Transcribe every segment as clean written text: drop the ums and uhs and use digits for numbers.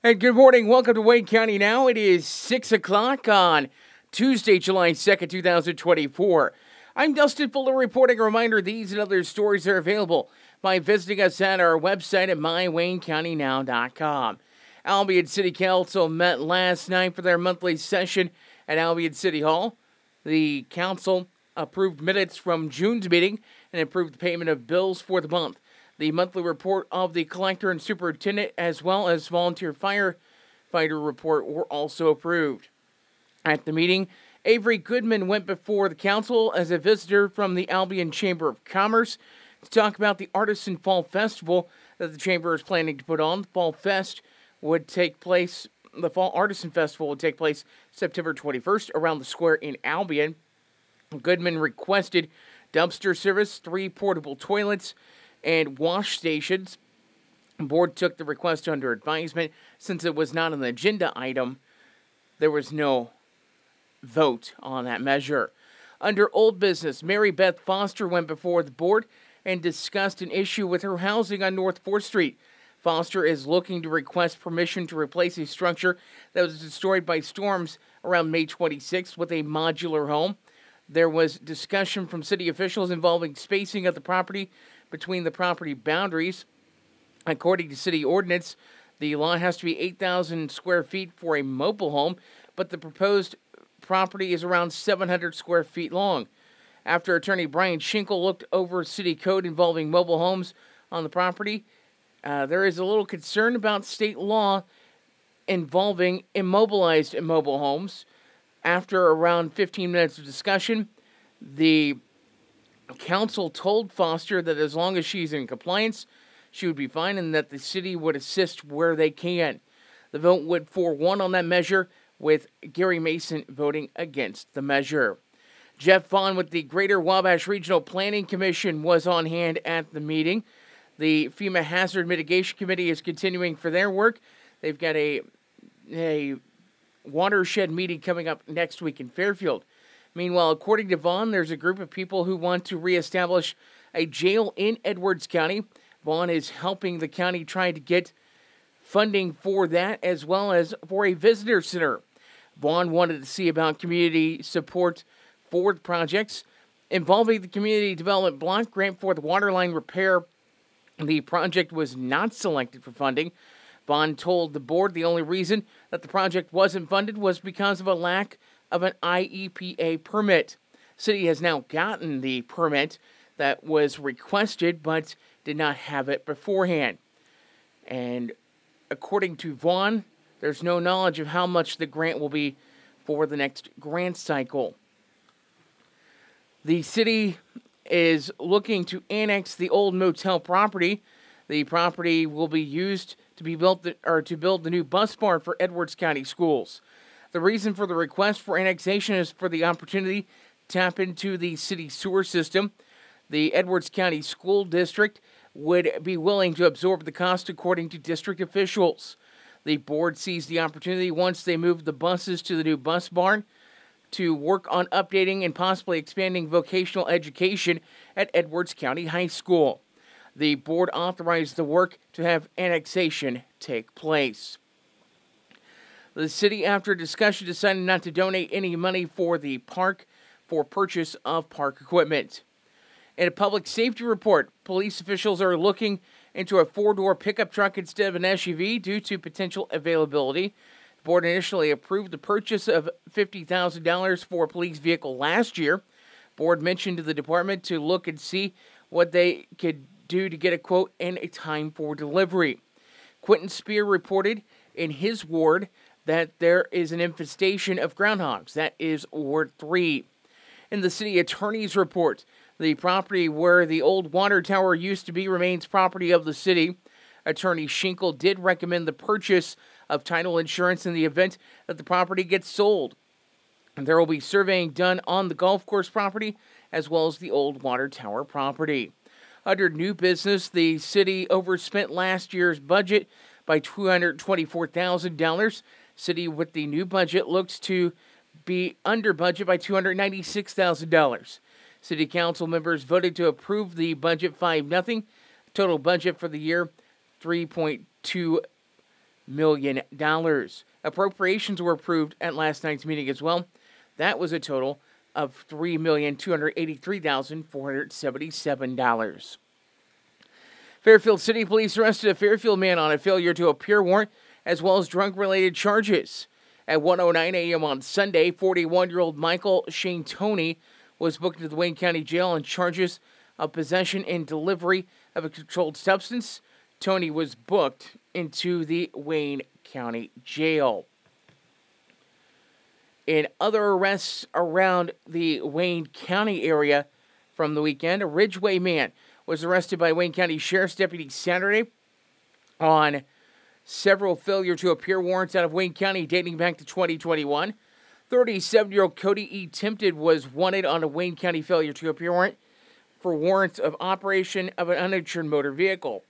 And good morning. Welcome to Wayne County Now. It is 6 o'clock on Tuesday, July 2nd, 2024. I'm Dustin Fuller reporting. A reminder, these and other stories are available by visiting us at our website at mywaynecountynow.com. Albion City Council met last night for their monthly session at Albion City Hall. The council approved minutes from June's meeting and approved the payment of bills for the month. The monthly report of the collector and superintendent, as well as volunteer firefighter report, were also approved. At the meeting, Avery Goodman went before the council as a visitor from the Albion Chamber of Commerce to talk about the Artisan Fall Festival that the chamber is planning to put on. The Fall Artisan Festival would take place September 21st around the square in Albion. Goodman requested dumpster service, 3 portable toilets, and wash stations. The board took the request under advisement. Since it was not an agenda item, there was no vote on that measure. Under old business, Mary Beth Foster went before the board and discussed an issue with her housing on North 4th Street. Foster is looking to request permission to replace a structure that was destroyed by storms around May 26th with a modular home. There was discussion from city officials involving spacing of the property between the property boundaries. According to city ordinance, the lot has to be 8,000 square feet for a mobile home, but the proposed property is around 700 square feet long. After attorney Brian Schinkel looked over city code involving mobile homes on the property, there is a little concern about state law involving immobilized mobile homes. After around 15 minutes of discussion, the council told Foster that as long as she's in compliance, she would be fine and that the city would assist where they can. The vote went 4-1 on that measure, with Gary Mason voting against the measure. Jeff Vaughn with the Greater Wabash Regional Planning Commission was on hand at the meeting. The FEMA Hazard Mitigation Committee is continuing for their work. They've got a watershed meeting coming up next week in Fairfield. Meanwhile, according to Vaughn, there's a group of people who want to reestablish a jail in Edwards County. Vaughn is helping the county try to get funding for that, as well as for a visitor center. Vaughn wanted to see about community support for projects involving the Community Development Block Grant for the waterline repair. The project was not selected for funding. Vaughn told the board the only reason that the project wasn't funded was because of a lack of an IEPA permit. City has now gotten the permit that was requested, but did not have it beforehand. And according to Vaughn, there's no knowledge of how much the grant will be for the next grant cycle. The city is looking to annex the old motel property. The property will be used to build the new bus barn for Edwards County Schools. The reason for the request for annexation is for the opportunity to tap into the city sewer system. The Edwards County School District would be willing to absorb the cost, according to district officials. The board sees the opportunity, once they move the buses to the new bus barn, to work on updating and possibly expanding vocational education at Edwards County High School. The board authorized the work to have annexation take place. The city, after discussion, decided not to donate any money for the park for purchase of park equipment. In a public safety report, police officials are looking into a 4-door pickup truck instead of an SUV due to potential availability. The board initially approved the purchase of $50,000 for a police vehicle last year. The board mentioned to the department to look and see what they could do to get a quote and a time for delivery. Quentin Spear reported in his ward that there is an infestation of groundhogs. That is Ward 3. In the city attorney's report, the property where the old water tower used to be remains property of the city. Attorney Schinkel did recommend the purchase of title insurance in the event that the property gets sold. And there will be surveying done on the golf course property as well as the old water tower property. Under new business, the city overspent last year's budget by $224,000. City with the new budget looks to be under budget by $296,000. City Council members voted to approve the budget 5-0. Total budget for the year, $3.2 million. Appropriations were approved at last night's meeting as well. That was a total of $3,283,477. Fairfield City Police arrested a Fairfield man on a failure to appear warrant as well as drug-related charges. At 1:09 a.m. on Sunday, 41-year-old Michael Shane Tony was booked into the Wayne County Jail on charges of possession and delivery of a controlled substance. Tony was booked into the Wayne County Jail. In other arrests around the Wayne County area from the weekend, a Ridgeway man was arrested by Wayne County Sheriff's deputies Saturday on several failure to appear warrants out of Wayne County dating back to 2021. 37-year-old Cody E. Timpton was wanted on a Wayne County failure to appear warrant for warrants of operation of an uninsured motor vehicle,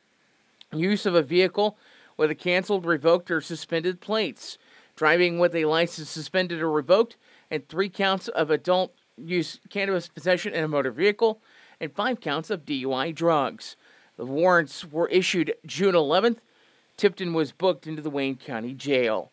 use of a vehicle with a canceled, revoked, or suspended plates, driving with a license suspended or revoked, and 3 counts of adult use cannabis possession in a motor vehicle, and 5 counts of DUI drugs. The warrants were issued June 11th. Tipton was booked into the Wayne County Jail.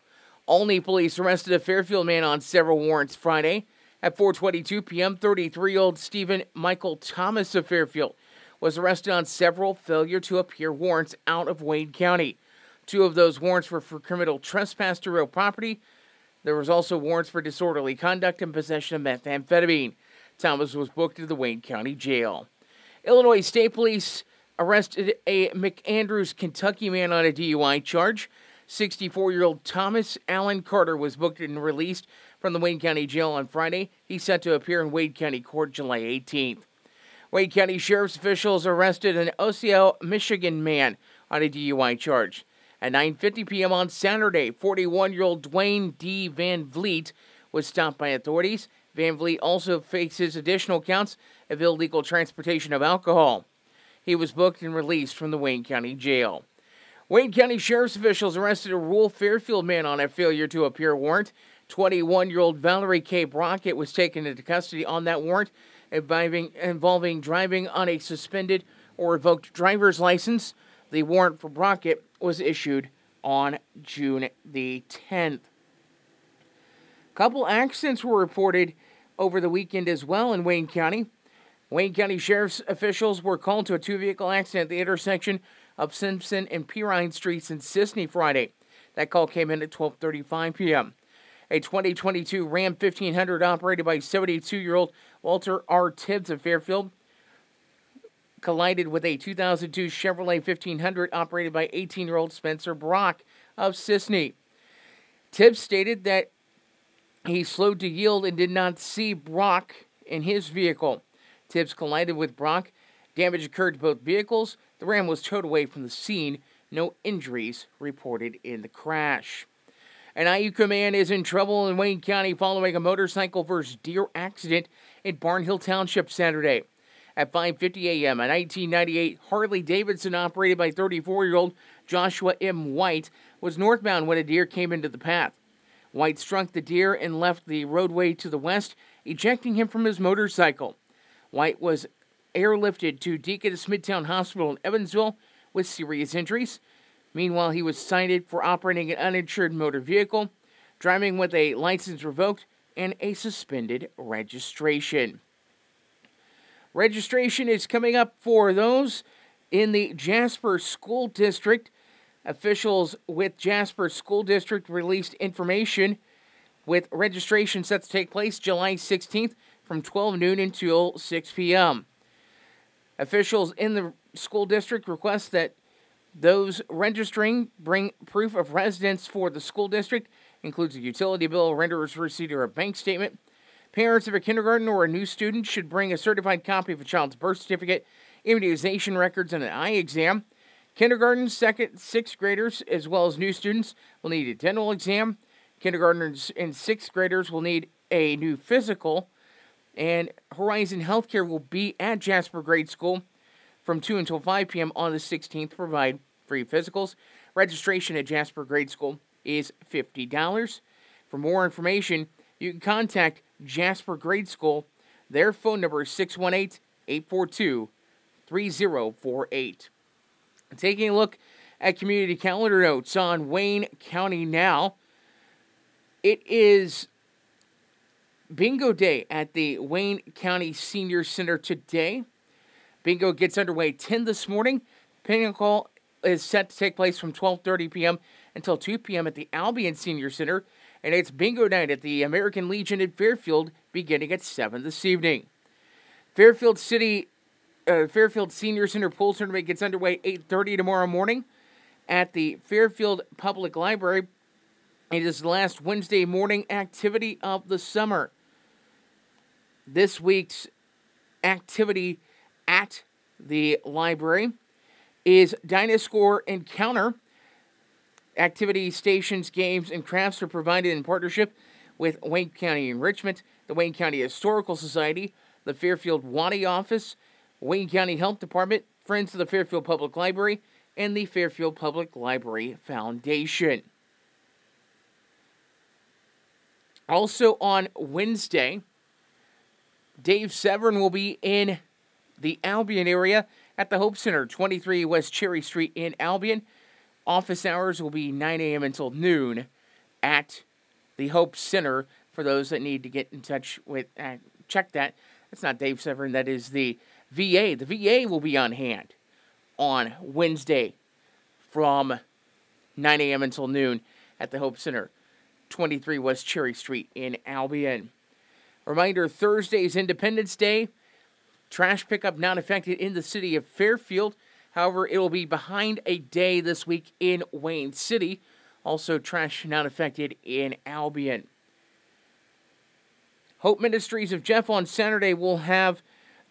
Olney police arrested a Fairfield man on several warrants Friday. At 4:22 p.m., 33-year-old Stephen Michael Thomas of Fairfield was arrested on several failure to appear warrants out of Wayne County. 2 of those warrants were for criminal trespass to real property. There was also warrants for disorderly conduct and possession of methamphetamine. Thomas was booked into the Wayne County Jail. Illinois State Police arrested a McAndrews, Kentucky man on a DUI charge. 64-year-old Thomas Allen Carter was booked and released from the Wayne County Jail on Friday. He's set to appear in Wayne County Court July 18th. Wayne County Sheriff's officials arrested an Osseo, Michigan man on a DUI charge. At 9:50 p.m. on Saturday, 41-year-old Dwayne D. Van Vliet was stopped by authorities. Van Vliet also faces additional counts of illegal transportation of alcohol. He was booked and released from the Wayne County Jail. Wayne County Sheriff's officials arrested a rural Fairfield man on a failure to appear warrant. 21-year-old Valerie K. Brockett was taken into custody on that warrant involving driving on a suspended or revoked driver's license. The warrant for Brockett was issued on June the 10th. A couple accidents were reported over the weekend as well in Wayne County. Wayne County Sheriff's officials were called to a 2-vehicle accident at the intersection of Simpson and Pirine Streets in Sisney Friday. That call came in at 12:35 p.m. A 2022 Ram 1500 operated by 72-year-old Walter R. Tibbs of Fairfield collided with a 2002 Chevrolet 1500 operated by 18-year-old Spencer Brock of Sisney. Tibbs stated that he slowed to yield and did not see Brock in his vehicle. Tibbs collided with Brock. Damage occurred to both vehicles. The Ram was towed away from the scene. No injuries reported in the crash. An IUCA man is in trouble in Wayne County following a motorcycle versus deer accident in Barnhill Township Saturday. At 5:50 a.m., a 1998 Harley-Davidson operated by 34-year-old Joshua M. White was northbound when a deer came into the path. White struck the deer and left the roadway to the west, ejecting him from his motorcycle. White was airlifted to Deaconess Midtown Hospital in Evansville with serious injuries. Meanwhile, he was cited for operating an uninsured motor vehicle, driving with a license revoked, and a suspended registration. Registration is coming up for those in the Jasper School District. Officials with Jasper School District released information with registration set to take place July 16th from 12 noon until 6 p.m. Officials in the school district request that those registering bring proof of residence for the school district, includes a utility bill, renter's receipt, or a bank statement. Parents of a kindergarten or a new student should bring a certified copy of a child's birth certificate, immunization records, and an eye exam. Kindergarten, second, 6th graders, as well as new students, will need a dental exam. Kindergartners and 6th graders will need a new physical. And Horizon Healthcare will be at Jasper Grade School from 2 until 5 p.m. on the 16th to provide free physicals. Registration at Jasper Grade School is $50. For more information, you can contact Jasper Grade School. Their phone number is 618-842-3048. Taking a look At Community Calendar Notes on Wayne County Now, it is Bingo Day at the Wayne County Senior Center today. Bingo gets underway 10 this morning. Pinnacle is set to take place from 12:30 p.m. until 2 p.m. at the Albion Senior Center, and it's Bingo Night at the American Legion in Fairfield beginning at 7 this evening. Fairfield Senior Center Pool Tournament gets underway 8:30 tomorrow morning at the Fairfield Public Library. It is the last Wednesday morning activity of the summer. This week's activity at the library is Dinosaur Encounter. Activity stations, games, and crafts are provided in partnership with Wayne County Enrichment, the Wayne County Historical Society, the Fairfield Waddy Office, Wayne County Health Department, Friends of the Fairfield Public Library, and the Fairfield Public Library Foundation. Also on Wednesday, Dave Severin will be in the Albion area at the Hope Center, 23 West Cherry Street in Albion. Office hours will be 9 a.m. until noon at the Hope Center for those that need to get in touch with, check that. That's not Dave Severin, that is the VA. The VA will be on hand on Wednesday from 9 a.m. until noon at the Hope Center, 23 West Cherry Street in Albion. Reminder, Thursday is Independence Day. Trash pickup not affected in the city of Fairfield. However, it will be behind a day this week in Wayne City. Also, trash not affected in Albion. Hope Ministries of Jeff on Saturday will have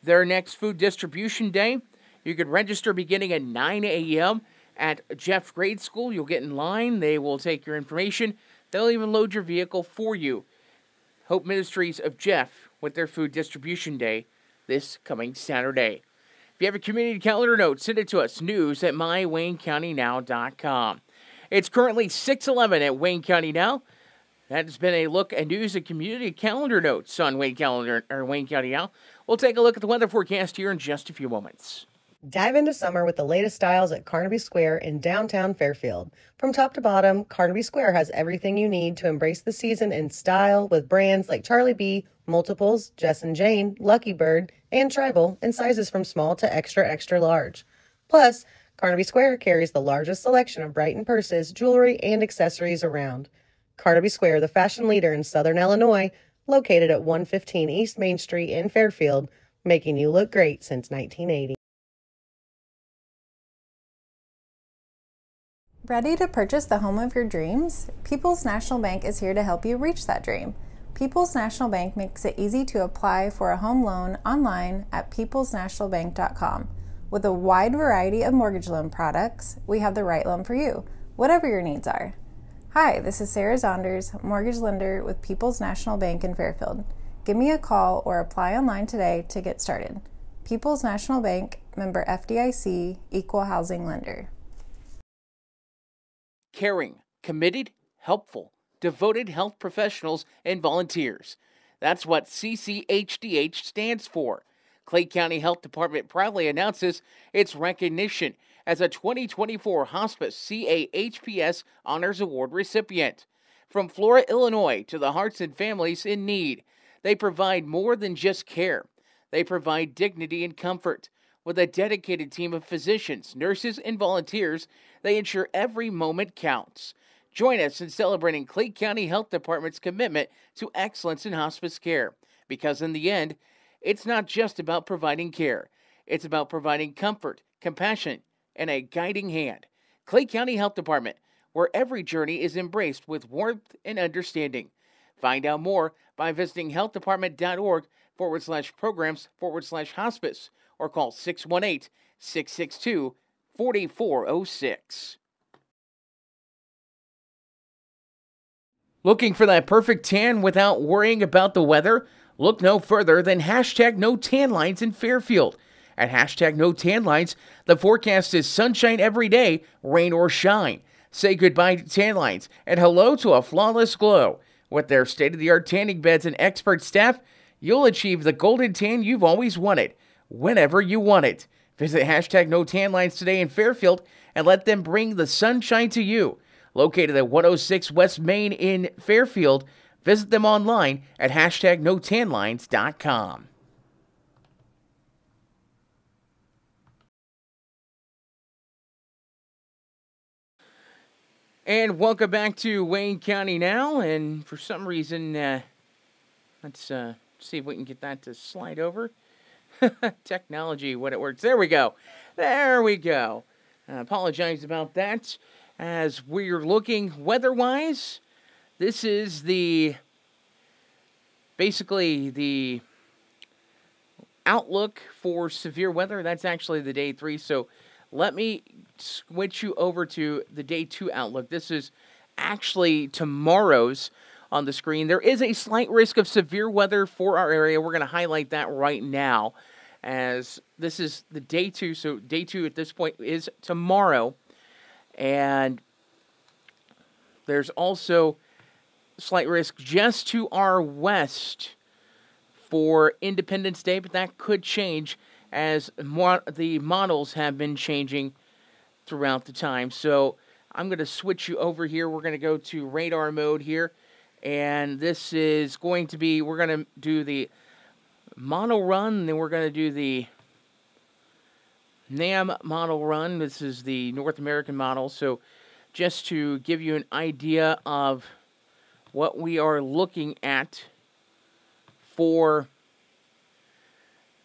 their next food distribution day. You can register beginning at 9 a.m. at Jeff Grade School. You'll get in line. They will take your information. They'll even load your vehicle for you. Hope Ministries of Jeff with their food distribution day this coming Saturday. If you have a community calendar note, send it to us, news@mywaynecountynow.com. It's currently 6:11 at Wayne County Now. That has been a look at news and community calendar notes on Wayne County Now. We'll take a look at the weather forecast here in just a few moments. Dive into summer with the latest styles at Carnaby Square in downtown Fairfield. From top to bottom, Carnaby Square has everything you need to embrace the season in style with brands like Charlie B, Multiples, Jess and Jane, Lucky Bird, and Tribal in sizes from small to extra, extra large. Plus, Carnaby Square carries the largest selection of Brighton purses, jewelry, and accessories around. Carnaby Square, the fashion leader in Southern Illinois, located at 115 East Main Street in Fairfield, making you look great since 1980. Ready to purchase the home of your dreams? People's National Bank is here to help you reach that dream. People's National Bank makes it easy to apply for a home loan online at peoplesnationalbank.com. With a wide variety of mortgage loan products, we have the right loan for you, whatever your needs are. Hi, this is Sarah Zonders, mortgage lender with People's National Bank in Fairfield. Give me a call or apply online today to get started. People's National Bank, member FDIC, equal housing lender. Caring, committed, helpful, devoted health professionals and volunteers. That's what CCHDH stands for. Clay County Health Department proudly announces its recognition as a 2024 Hospice CAHPS Honors Award recipient. From Flora, Illinois to the hearts and families in need, they provide more than just care. They provide dignity and comfort. With a dedicated team of physicians, nurses, and volunteers, they ensure every moment counts. Join us in celebrating Clay County Health Department's commitment to excellence in hospice care. Because in the end, it's not just about providing care. It's about providing comfort, compassion, and a guiding hand. Clay County Health Department, where every journey is embraced with warmth and understanding. Find out more by visiting healthdepartment.org/programs/hospice or call 618-662-4406. Looking for that perfect tan without worrying about the weather? Look no further than #NoTanLines in Fairfield. At #NoTanLines, the forecast is sunshine every day, rain or shine. Say goodbye to tan lines and hello to a flawless glow. With their state-of-the-art tanning beds and expert staff, you'll achieve the golden tan you've always wanted, whenever you want it. Visit hashtag No Tan Lines today in Fairfield and let them bring the sunshine to you. Located at 106 West Main in Fairfield, visit them online at hashtag NoTanLines.com. And welcome back to Wayne County Now. And for some reason, let's see if we can get that to slide over. Technology, when it works. There we go. There we go. I apologize about that. As we're looking weather-wise, this is basically the outlook for severe weather. That's actually the day 3. So let me switch you over to the day 2 outlook. This is actually tomorrow's on the screen. There is a slight risk of severe weather for our area. We're going to highlight that right now, as this is the day 2. So day 2 at this point is tomorrow. And there's also slight risk just to our west for Independence Day, but that could change as the models have been changing throughout the time. So I'm going to switch you over here. We're going to go to radar mode here. And this is going to be, we're going to do the model run, and then we're going to do the NAM model run. This is the North American model. So just to give you an idea of what we are looking at for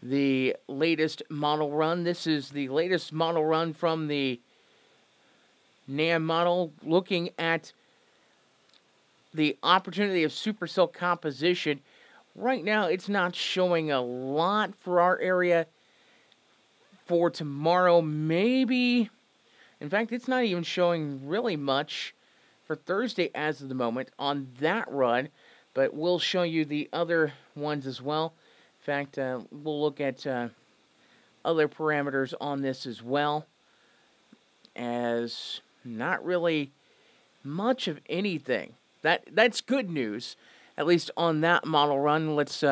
the latest model run. This is the latest model run from the NAM model, looking at the opportunity of supercell composition. Right now, it's not showing a lot for our area. For tomorrow, maybe. In fact, it's not even showing really much for Thursday as of the moment on that run. But we'll show you the other ones as well. In fact, we'll look at other parameters on this as well, as not really much of anything. That's good news, at least on that model run. Let's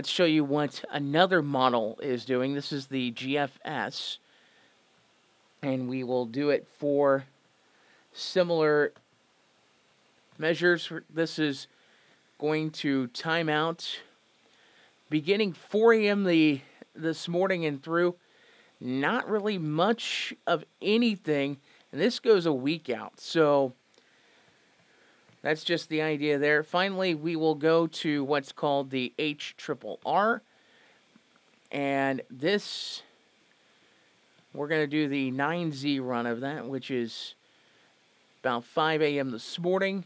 show you what another model is doing. This is the GFS, and we will do it for similar measures. This is going to time out beginning 4 a.m. this morning and through. Not really much of anything, and this goes a week out. So that's just the idea there. Finally, we will go to what's called the HRRR, and this, we're going to do the 9Z run of that, which is about 5 a.m. this morning,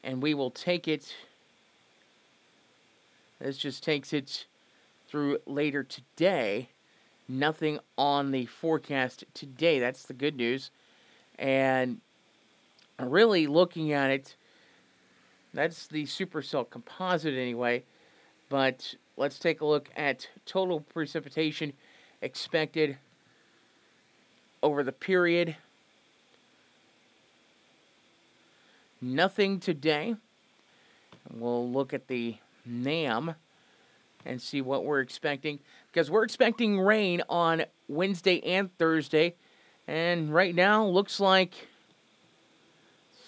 and we will take it. This just takes it through later today. Nothing on the forecast today. That's the good news. And really looking at it, that's the supercell composite anyway. But let's take a look at total precipitation expected over the period. Nothing today. We'll look at the NAM and see what we're expecting, because we're expecting rain on Wednesday and Thursday, and right now looks like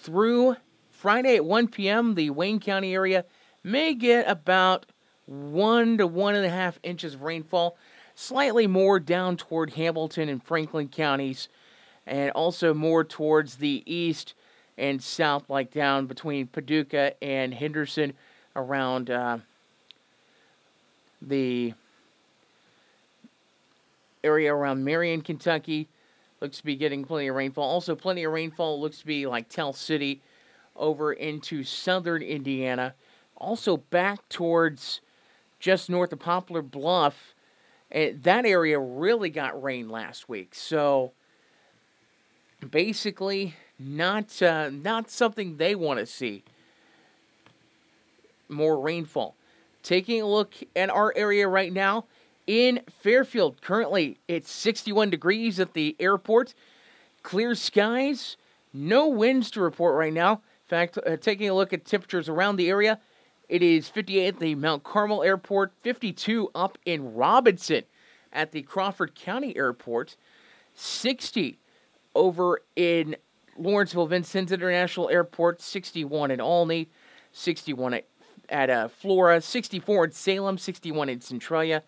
through Friday at 1 p.m. the Wayne County area may get about 1 to 1.5 inches of rainfall, slightly more down toward Hamilton and Franklin counties, and also more towards the east and south, like down between Paducah and Henderson, around the area around Marion, Kentucky. Looks to be getting plenty of rainfall. Also, plenty of rainfall looks to be like Tell City over into southern Indiana. Also back towards just north of Poplar Bluff. That area really got rain last week. So basically not something they want to see. More rainfall. Taking a look at our area right now in Fairfield. Currently, it's 61 degrees at the airport. Clear skies. No winds to report right now. In fact, taking a look at temperatures around the area, it is 58 at the Mount Carmel Airport, 52 up in Robinson at the Crawford County Airport, 60 over in Lawrenceville Vincent International Airport, 61 in Olney, 61 at Flora, 64 in Salem, 61 in Centralia,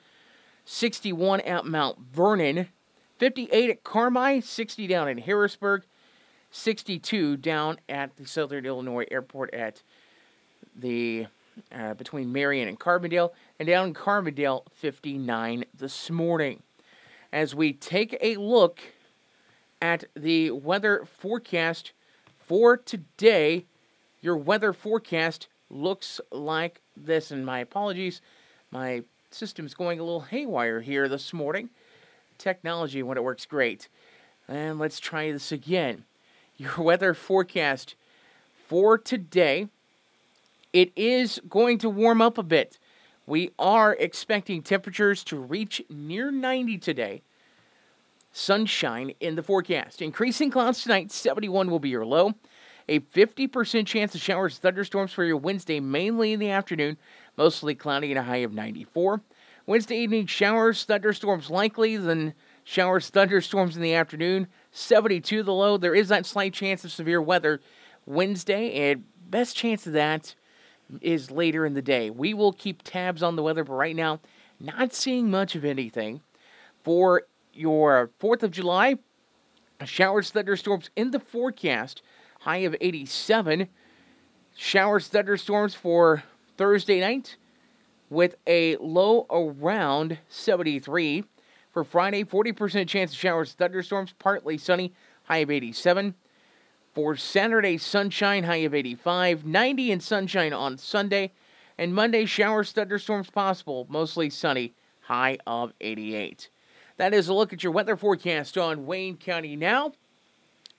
61 at Mount Vernon, 58 at Carmi, 60 down in Harrisburg, 62 down at the Southern Illinois Airport at the between Marion and Carbondale, and down in Carbondale, 59 this morning. As we take a look at the weather forecast for today, your weather forecast looks like this, and my apologies, my system's going a little haywire here this morning. Technology, when it works, great. And let's try this again. Your weather forecast for today, it is going to warm up a bit. We are expecting temperatures to reach near 90 today. Sunshine in the forecast. Increasing clouds tonight, 71 will be your low. A 50% chance of showers and thunderstorms for your Wednesday, mainly in the afternoon. Mostly cloudy and a high of 94. Wednesday evening, showers, thunderstorms likely, then showers, thunderstorms in the afternoon. 72 the low. There is that slight chance of severe weather Wednesday, and best chance of that is later in the day. We will keep tabs on the weather, but right now, not seeing much of anything. For your 4th of July, showers, thunderstorms in the forecast, high of 87. Showers, thunderstorms for Thursday night with a low around 73. For Friday, 40% chance of showers, thunderstorms, partly sunny, high of 87. For Saturday, sunshine, high of 85. 90 and sunshine on Sunday. And Monday, showers, thunderstorms possible, mostly sunny, high of 88. That is a look at your weather forecast on Wayne County Now.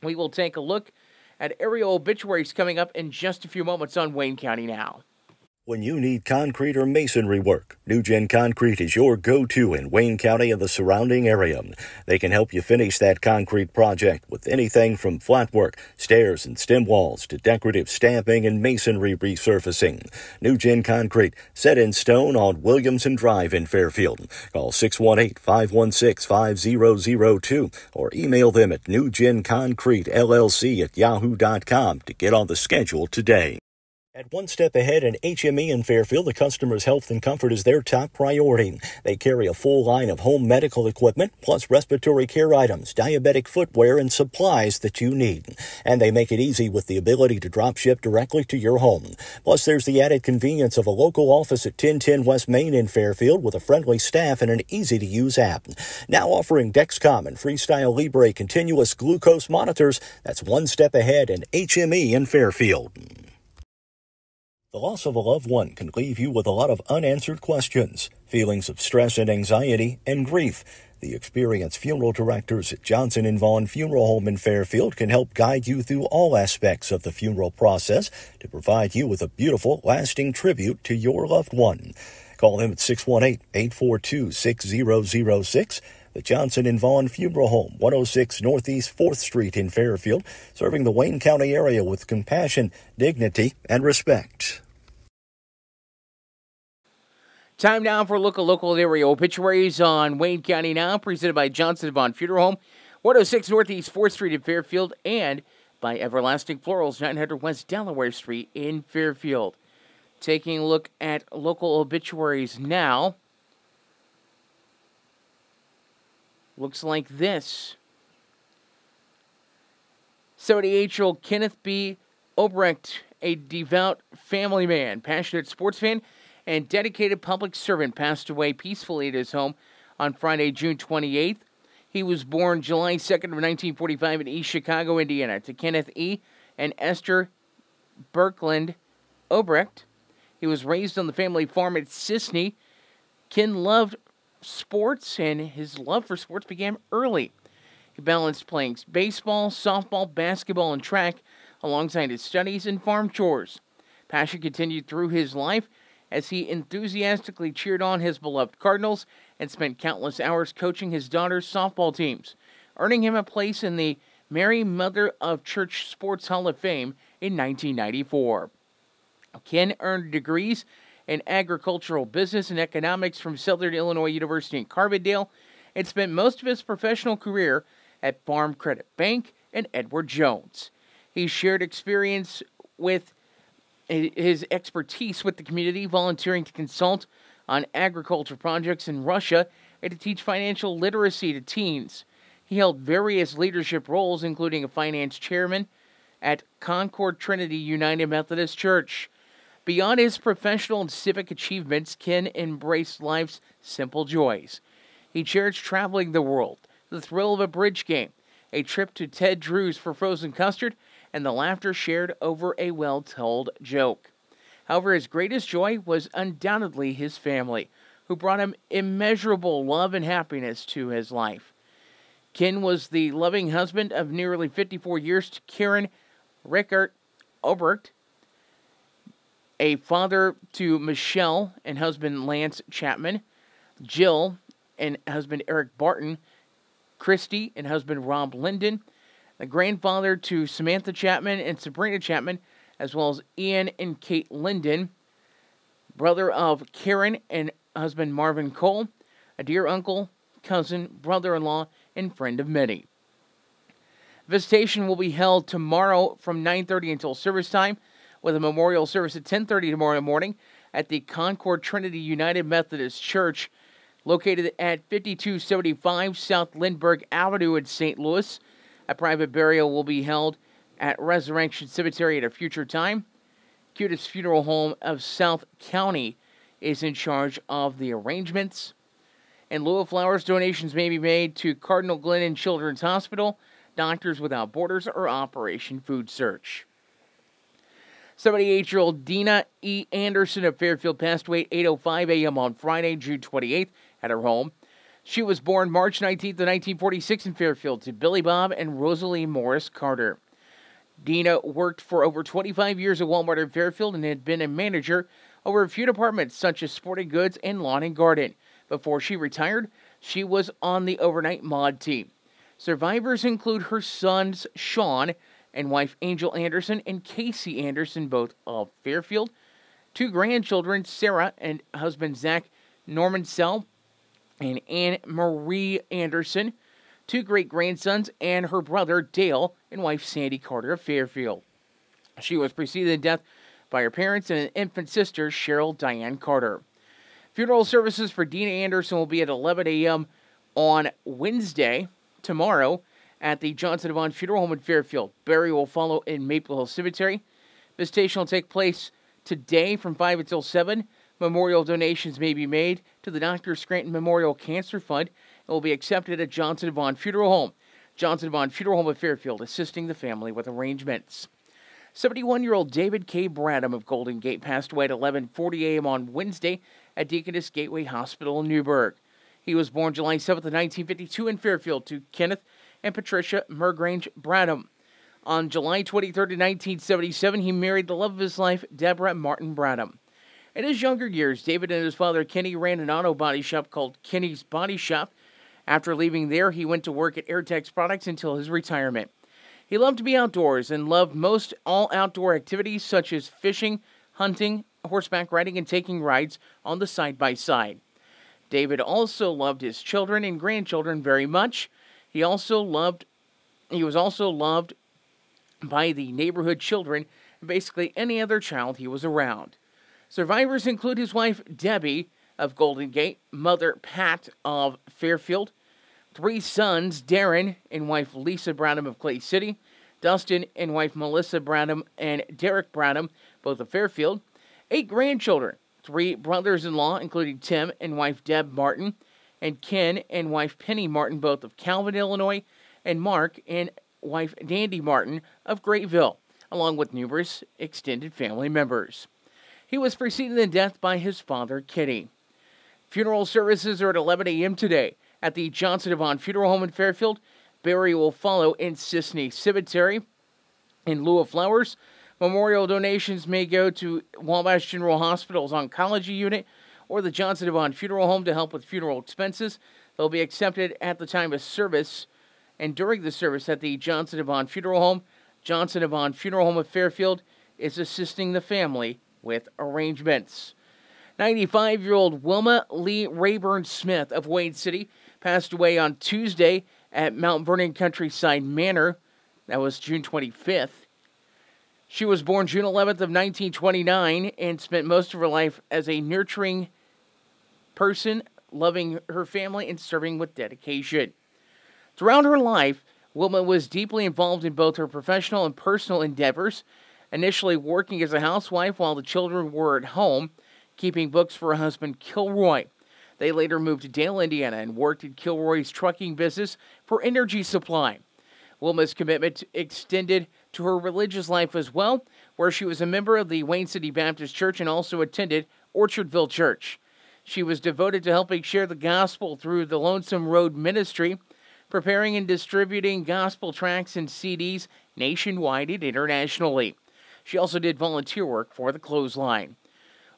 We will take a look at aerial obituaries coming up in just a few moments on Wayne County Now. When you need concrete or masonry work, New Gen Concrete is your go-to in Wayne County and the surrounding area. They can help you finish that concrete project with anything from flat work, stairs and stem walls to decorative stamping and masonry resurfacing. New Gen Concrete, set in stone on Williamson Drive in Fairfield. Call 618-516-5002 or email them at newgenconcretellc@yahoo.com to get on the schedule today. At One Step Ahead and HME in Fairfield, the customer's health and comfort is their top priority. They carry a full line of home medical equipment, plus respiratory care items, diabetic footwear, and supplies that you need. And they make it easy with the ability to drop ship directly to your home. Plus, there's the added convenience of a local office at 1010 West Main in Fairfield with a friendly staff and an easy-to-use app. Now offering Dexcom and Freestyle Libre continuous glucose monitors. That's One Step Ahead and HME in Fairfield. The loss of a loved one can leave you with a lot of unanswered questions, feelings of stress and anxiety, and grief. The experienced funeral directors at Johnson & Vaughn Funeral Home in Fairfield can help guide you through all aspects of the funeral process to provide you with a beautiful, lasting tribute to your loved one. Call them at 618-842-6006. The Johnson & Vaughn Funeral Home, 106 Northeast 4th Street in Fairfield, serving the Wayne County area with compassion, dignity, and respect. Time now for local area obituaries on Wayne County Now, presented by Johnson & Vaughn Funeral Home, 106 Northeast 4th Street in Fairfield, and by Everlasting Florals, 900 West Delaware Street in Fairfield. Taking a look at local obituaries now. Looks like this. 78-year-old Kenneth B. Obrecht, a devout family man, passionate sports fan, and dedicated public servant, passed away peacefully at his home on Friday, June 28th. He was born July 2nd of 1945 in East Chicago, Indiana, to Kenneth E. and Esther Birkland Obrecht. He was raised on the family farm at Sisney. Ken loved sports, and his love for sports began early. He balanced playing baseball, softball, basketball, and track alongside his studies and farm chores. Passion continued through his life as he enthusiastically cheered on his beloved Cardinals and spent countless hours coaching his daughter's softball teams, earning him a place in the Mary Mother of Church Sports Hall of Fame in 1994. Ken earned degrees in agricultural business and economics from Southern Illinois University in Carbondale and spent most of his professional career at Farm Credit Bank and Edward Jones. He shared experience with his expertise with the community, volunteering to consult on agriculture projects in Russia and to teach financial literacy to teens. He held various leadership roles, including a finance chairman at Concord Trinity United Methodist Church. Beyond his professional and civic achievements, Ken embraced life's simple joys. He cherished traveling the world, the thrill of a bridge game, a trip to Ted Drew's for frozen custard, and the laughter shared over a well-told joke. However, his greatest joy was undoubtedly his family, who brought him immeasurable love and happiness to his life. Ken was the loving husband of nearly 54 years to Karen Rickert Obert, a father to Michelle and husband Lance Chapman, Jill and husband Eric Barton, Christy and husband Rob Linden, the grandfather to Samantha Chapman and Sabrina Chapman, as well as Ian and Kate Linden, brother of Karen and husband Marvin Cole, a dear uncle, cousin, brother-in-law, and friend of many. Visitation will be held tomorrow from 9:30 until service time, with a memorial service at 10:30 tomorrow morning at the Concord Trinity United Methodist Church, located at 5275 South Lindbergh Avenue in St. Louis. A private burial will be held at Resurrection Cemetery at a future time. Cutest Funeral Home of South County is in charge of the arrangements. In lieu of flowers, donations may be made to Cardinal Glennon Children's Hospital, Doctors Without Borders, or Operation Food Search. 78-year-old Dina E. Anderson of Fairfield passed away at 8:05 a.m. on Friday, June 28th, at her home. She was born March 19th of 1946 in Fairfield to Billy Bob and Rosalie Morris Carter. Dina worked for over 25 years at Walmart in Fairfield and had been a manager over a few departments such as sporting goods and lawn and garden. Before she retired, she was on the overnight mod team. Survivors include her sons Sean and wife Angel Anderson and Casey Anderson, both of Fairfield, two grandchildren, Sarah and husband Zach Norman Sell, and Anne Marie Anderson, two great-grandsons, and her brother Dale and wife Sandy Carter of Fairfield. She was preceded in death by her parents and an infant sister, Cheryl Diane Carter. Funeral services for Dina Anderson will be at 11 a.m. on Wednesday, tomorrow, at the Johnson Devon Funeral Home in Fairfield. Burial will follow in Maple Hill Cemetery. Visitation will take place today from 5 until 7. Memorial donations may be made to the Dr. Scranton Memorial Cancer Fund and will be accepted at Johnson Devon Funeral Home. Johnson Devon Funeral Home of Fairfield, assisting the family with arrangements. 71-year-old David K. Bradham of Golden Gate passed away at 11:40 a.m. on Wednesday at Deaconess Gateway Hospital in Newburgh. He was born July 7th, 1952 in Fairfield to Kenneth and Patricia Mergrange Bradham. On July 23rd, 1977, he married the love of his life, Deborah Martin Bradham. In his younger years, David and his father Kenny ran an auto body shop called Kenny's Body Shop. After leaving there, he went to work at Airtex Products until his retirement. He loved to be outdoors and loved most all outdoor activities such as fishing, hunting, horseback riding, and taking rides on the side-by-side. David also loved his children and grandchildren very much. He was also loved by the neighborhood children and basically any other child he was around. Survivors include his wife Debbie of Golden Gate, mother Pat of Fairfield, three sons, Darren and wife Lisa Bradham of Clay City, Dustin and wife Melissa Bradham and Derek Bradham, both of Fairfield, 8 grandchildren, 3 brothers-in-law, including Tim and wife Deb Martin, and Ken and wife Penny Martin, both of Calvin, Illinois, and Mark and wife Dandy Martin of Grayville, along with numerous extended family members. He was preceded in death by his father, Kitty. Funeral services are at 11 a.m. today at the Johnson Devon Funeral Home in Fairfield. Burial will follow in Sisney Cemetery. In lieu of flowers, memorial donations may go to Wabash General Hospital's Oncology Unit or the Johnson Devon Funeral Home to help with funeral expenses. They'll be accepted at the time of service and during the service at the Johnson Devon Funeral Home. Johnson Devon Funeral Home of Fairfield is assisting the family with arrangements. 95-year-old Wilma Lee Rayburn Smith of Wayne City passed away on Tuesday at Mount Vernon Countryside Manor. That was June 25th. She was born June 11th of 1929 and spent most of her life as a nurturing person, loving her family and serving with dedication. Throughout her life, Wilma was deeply involved in both her professional and personal endeavors, initially working as a housewife while the children were at home, keeping books for her husband Kilroy. They later moved to Dale, Indiana, and worked at Kilroy's trucking business for energy supply. Wilma's commitment extended to her religious life as well, where she was a member of the Wayne City Baptist Church and also attended Orchardville Church. She was devoted to helping share the gospel through the Lonesome Road Ministry, preparing and distributing gospel tracts and CDs nationwide and internationally. She also did volunteer work for the Clothesline.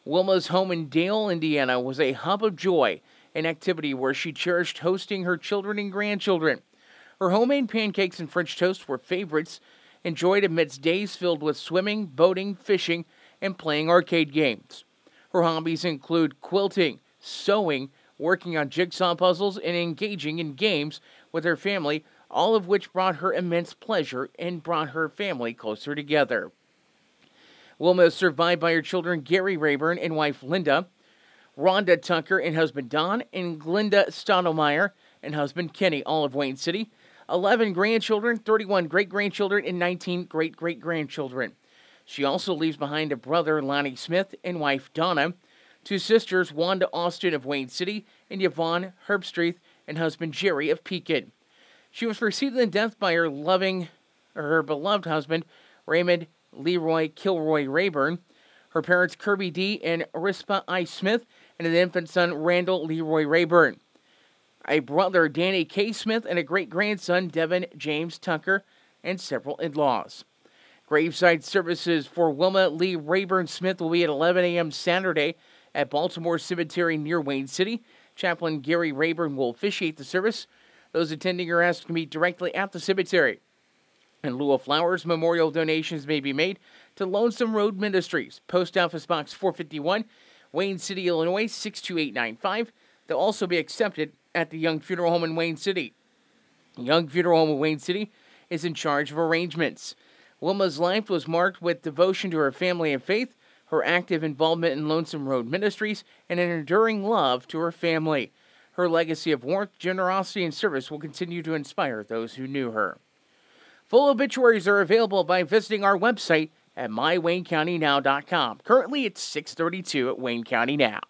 Wilma's home in Dale, Indiana was a hub of joy and activity where she cherished hosting her children and grandchildren. Her homemade pancakes and French toast were favorites, enjoyed amidst days filled with swimming, boating, fishing, and playing arcade games. Her hobbies include quilting, sewing, working on jigsaw puzzles, and engaging in games with her family, all of which brought her immense pleasure and brought her family closer together. Wilma is survived by her children Gary Rayburn and wife Linda, Rhonda Tucker and husband Don, and Glenda Stottlemyre and husband Kenny, all of Wayne City. 11 grandchildren, 31 great-grandchildren, and 19 great-great-grandchildren. She also leaves behind a brother, Lonnie Smith, and wife Donna, 2 sisters, Wanda Austin of Wayne City, and Yvonne Herbstreet, and husband Jerry of Pekin. She was preceded in death by her beloved husband, Raymond Leroy Kilroy Rayburn, her parents Kirby D. and Rispa I. Smith, and an infant son, Randall Leroy Rayburn, a brother, Danny K. Smith, and a great-grandson, Devin James Tucker, and several in-laws. Graveside services for Wilma Lee Rayburn Smith will be at 11 a.m. Saturday at Baltimore Cemetery near Wayne City. Chaplain Gary Rayburn will officiate the service. Those attending are asked to meet directly at the cemetery. In lieu of flowers, memorial donations may be made to Lonesome Road Ministries, Post Office Box 451, Wayne City, Illinois 62895. They'll also be accepted at the Young Funeral Home in Wayne City. Young Funeral Home in Wayne City is in charge of arrangements. Wilma's life was marked with devotion to her family and faith, her active involvement in Lonesome Road Ministries, and an enduring love to her family. Her legacy of warmth, generosity, and service will continue to inspire those who knew her. Full obituaries are available by visiting our website at mywaynecountynow.com. Currently, it's 6:32 at Wayne County Now.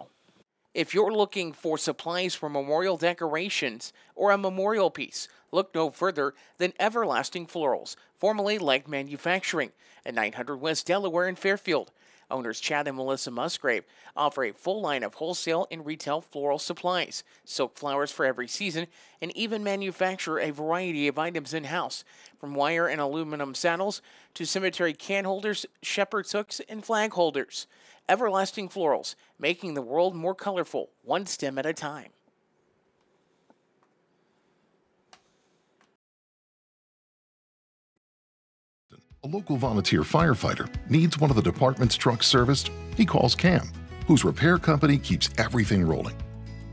If you're looking for supplies for memorial decorations or a memorial piece, look no further than Everlasting Florals, formerly Leg Manufacturing, at 900 West Delaware in Fairfield. Owners Chad and Melissa Musgrave offer a full line of wholesale and retail floral supplies, silk flowers for every season, and even manufacture a variety of items in-house, from wire and aluminum saddles to cemetery can holders, shepherd's hooks, and flag holders. Everlasting Florals, making the world more colorful, one stem at a time. A local volunteer firefighter needs one of the department's trucks serviced. He calls Cam, whose repair company keeps everything rolling.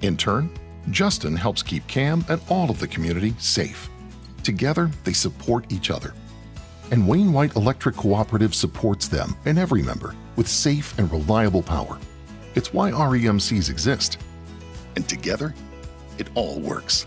In turn, Justin helps keep Cam and all of the community safe. Together, they support each other. And Wayne White Electric Cooperative supports them and every member with safe and reliable power. It's why REMCs exist. And together, it all works.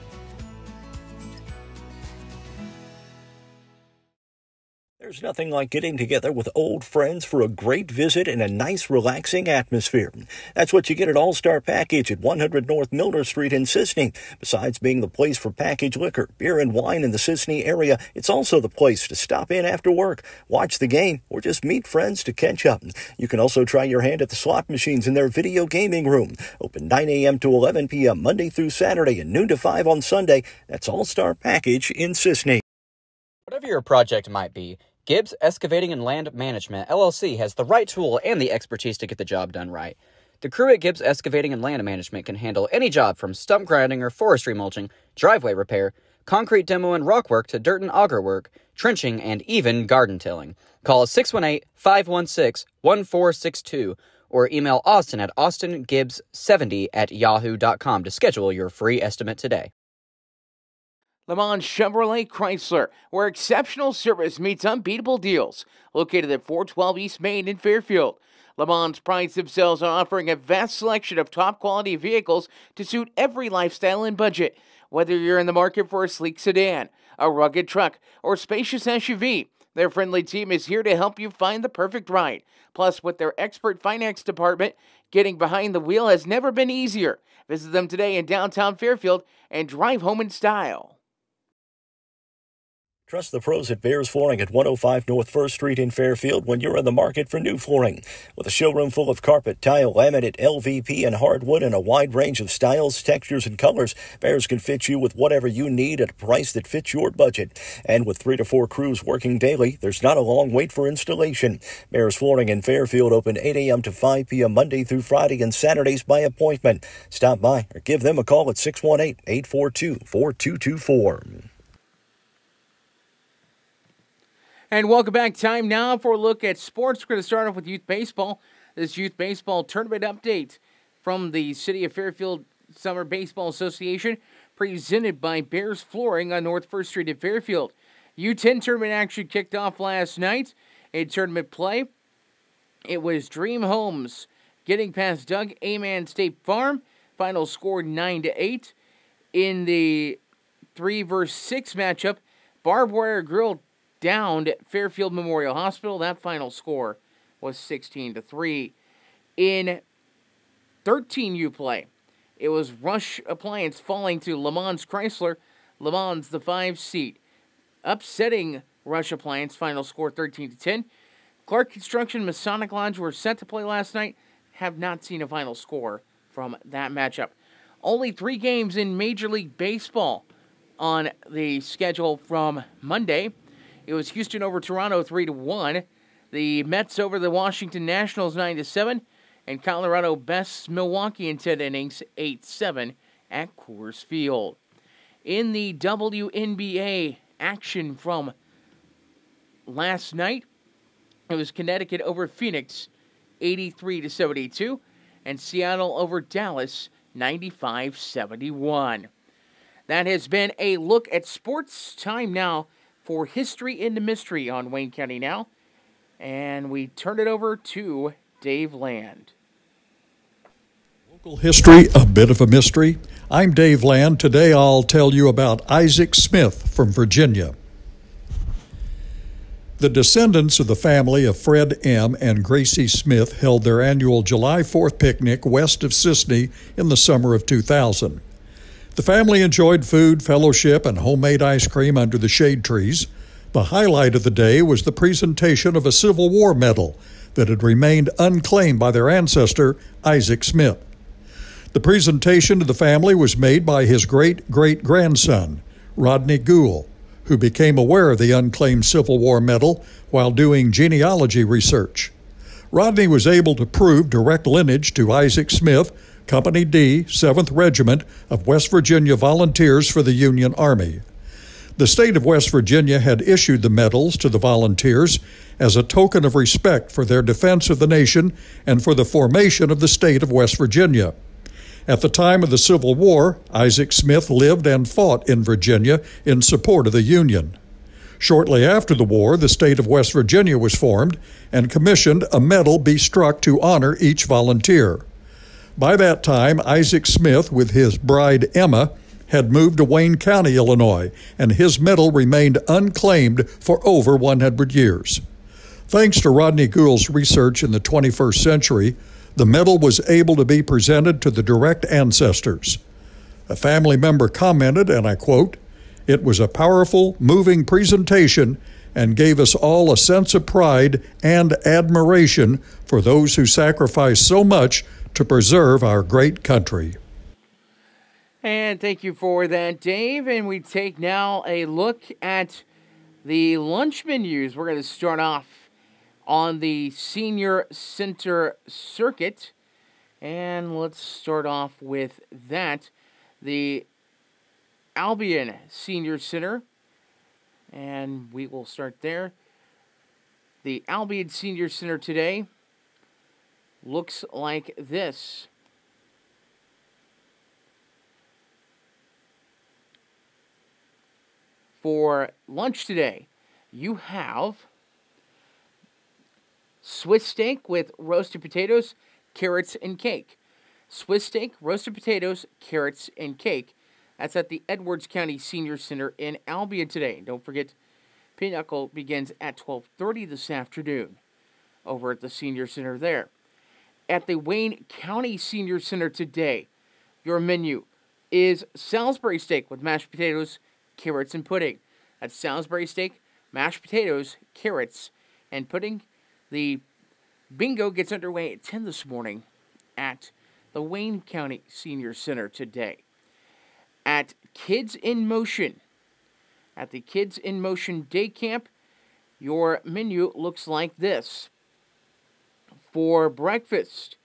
There's nothing like getting together with old friends for a great visit in a nice, relaxing atmosphere. That's what you get at All-Star Package at 100 North Milner Street in Sisney. Besides being the place for packaged liquor, beer, and wine in the Sisney area, it's also the place to stop in after work, watch the game, or just meet friends to catch up. You can also try your hand at the slot machines in their video gaming room. Open 9 a.m. to 11 p.m. Monday through Saturday and noon to 5 on Sunday. That's All-Star Package in Sisney. Whatever your project might be, Gibbs Excavating and Land Management, LLC, has the right tool and the expertise to get the job done right. The crew at Gibbs Excavating and Land Management can handle any job from stump grinding or forestry mulching, driveway repair, concrete demo and rock work to dirt and auger work, trenching, and even garden tilling. Call 618-516-1462 or email Austin at austingibbs70@yahoo.com to schedule your free estimate today. Le Mans Chevrolet Chrysler, where exceptional service meets unbeatable deals. Located at 412 East Main in Fairfield. Le Mans prides themselves on offering a vast selection of top-quality vehicles to suit every lifestyle and budget. Whether you're in the market for a sleek sedan, a rugged truck, or spacious SUV, their friendly team is here to help you find the perfect ride. Plus, with their expert finance department, getting behind the wheel has never been easier. Visit them today in downtown Fairfield and drive home in style. Trust the pros at Bears Flooring at 105 North 1st Street in Fairfield when you're in the market for new flooring. With a showroom full of carpet, tile, laminate, LVP, and hardwood and a wide range of styles, textures, and colors, Bears can fit you with whatever you need at a price that fits your budget. And with 3 to 4 crews working daily, there's not a long wait for installation. Bears Flooring in Fairfield open 8 a.m. to 5 p.m. Monday through Friday and Saturdays by appointment. Stop by or give them a call at 618-842-4224. And welcome back. Time now for a look at sports. We're going to start off with youth baseball. This youth baseball tournament update from the City of Fairfield Summer Baseball Association, presented by Bears Flooring on North 1st Street in Fairfield. U10 tournament action kicked off last night. In tournament play, it was Dream Homes getting past Doug Aman State Farm. Final score 9-8. In the 3-6 matchup, Barbed Wire Grill downed at Fairfield Memorial Hospital. That final score was 16-3. In 13U play, it was Rush Appliance falling to Le Mans Chrysler. Le Mans, the 5 seed, upsetting Rush Appliance. Final score 13-10. Clark Construction, Masonic Lodge were set to play last night. Have not seen a final score from that matchup. Only 3 games in Major League Baseball on the schedule from Monday. It was Houston over Toronto 3-1. The Mets over the Washington Nationals 9-7. And Colorado bests Milwaukee in 10 innings 8-7 at Coors Field. In the WNBA action from last night, it was Connecticut over Phoenix 83-72. And Seattle over Dallas 95-71. That has been a look at sports. Time now for History into Mystery on Wayne County Now. And we turn it over to Dave Land. Local history, a bit of a mystery. I'm Dave Land. Today I'll tell you about Isaac Smith from Virginia. The descendants of the family of Fred M. and Gracie Smith held their annual July 4th picnic west of Sisney in the summer of 2000. The family enjoyed food, fellowship, and homemade ice cream under the shade trees. The highlight of the day was the presentation of a Civil War medal that had remained unclaimed by their ancestor, Isaac Smith. The presentation to the family was made by his great-great-grandson, Rodney Gould, who became aware of the unclaimed Civil War medal while doing genealogy research. Rodney was able to prove direct lineage to Isaac Smith, Company D, 7th Regiment of West Virginia Volunteers for the Union Army. The state of West Virginia had issued the medals to the volunteers as a token of respect for their defense of the nation and for the formation of the state of West Virginia. At the time of the Civil War, Isaac Smith lived and fought in Virginia in support of the Union. Shortly after the war, the state of West Virginia was formed and commissioned a medal be struck to honor each volunteer. By that time, Isaac Smith, with his bride Emma, had moved to Wayne County, Illinois, and his medal remained unclaimed for over 100 years. Thanks to Rodney Gould's research in the 21st century, the medal was able to be presented to the direct ancestors. A family member commented, and I quote, "It was a powerful, moving presentation and gave us all a sense of pride and admiration for those who sacrificed so much to preserve our great country." And thank you for that, Dave. And we take now a look at the lunch menus. We're going to start off on the Senior Center circuit. And let's start off with that. The Albion Senior Center. And we will start there. The Albion Senior Center today looks like this. For lunch today, you have Swiss steak with roasted potatoes, carrots, and cake. Swiss steak, roasted potatoes, carrots, and cake. That's at the Edwards County Senior Center in Albion today. Don't forget, Pinochle begins at 12:30 this afternoon over at the Senior Center there. At the Wayne County Senior Center today, your menu is Salisbury steak with mashed potatoes, carrots, and pudding. That's Salisbury steak, mashed potatoes, carrots, and pudding. The bingo gets underway at 10 this morning at the Wayne County Senior Center today. At Kids in Motion, at the Kids in Motion Day Camp, your menu looks like this. For breakfast,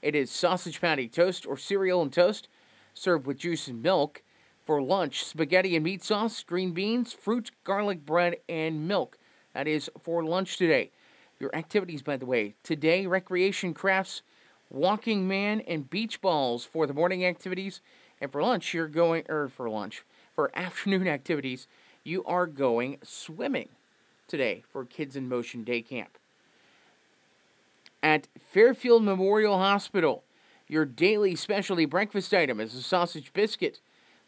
it is sausage patty toast or cereal and toast, served with juice and milk. For lunch, spaghetti and meat sauce, green beans, fruit, garlic bread, and milk. That is for lunch today. Your activities, by the way, today, recreation crafts, walking man, and beach balls for the morning activities. And for lunch, for afternoon activities, you are going swimming today for Kids in Motion Day Camp. At Fairfield Memorial Hospital, your daily specialty breakfast item is a sausage biscuit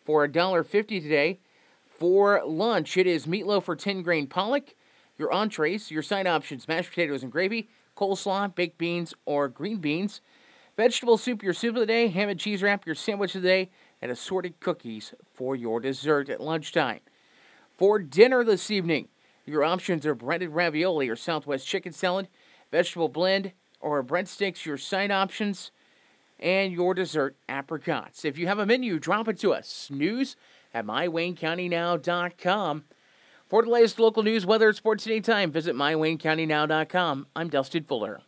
for $1.50 today. For lunch, it is meatloaf or 10-grain pollock. Your entrees, your side options, mashed potatoes and gravy, coleslaw, baked beans, or green beans. Vegetable soup, your soup of the day. Ham and cheese wrap, your sandwich of the day. And assorted cookies for your dessert at lunchtime. For dinner this evening, your options are breaded ravioli or Southwest chicken salad, vegetable blend, or breadsticks, your side options, and your dessert apricots. If you have a menu, drop it to us. News at mywaynecountynow.com. For the latest local news, weather, and sports anytime, visit mywaynecountynow.com. I'm Dustin Fuller.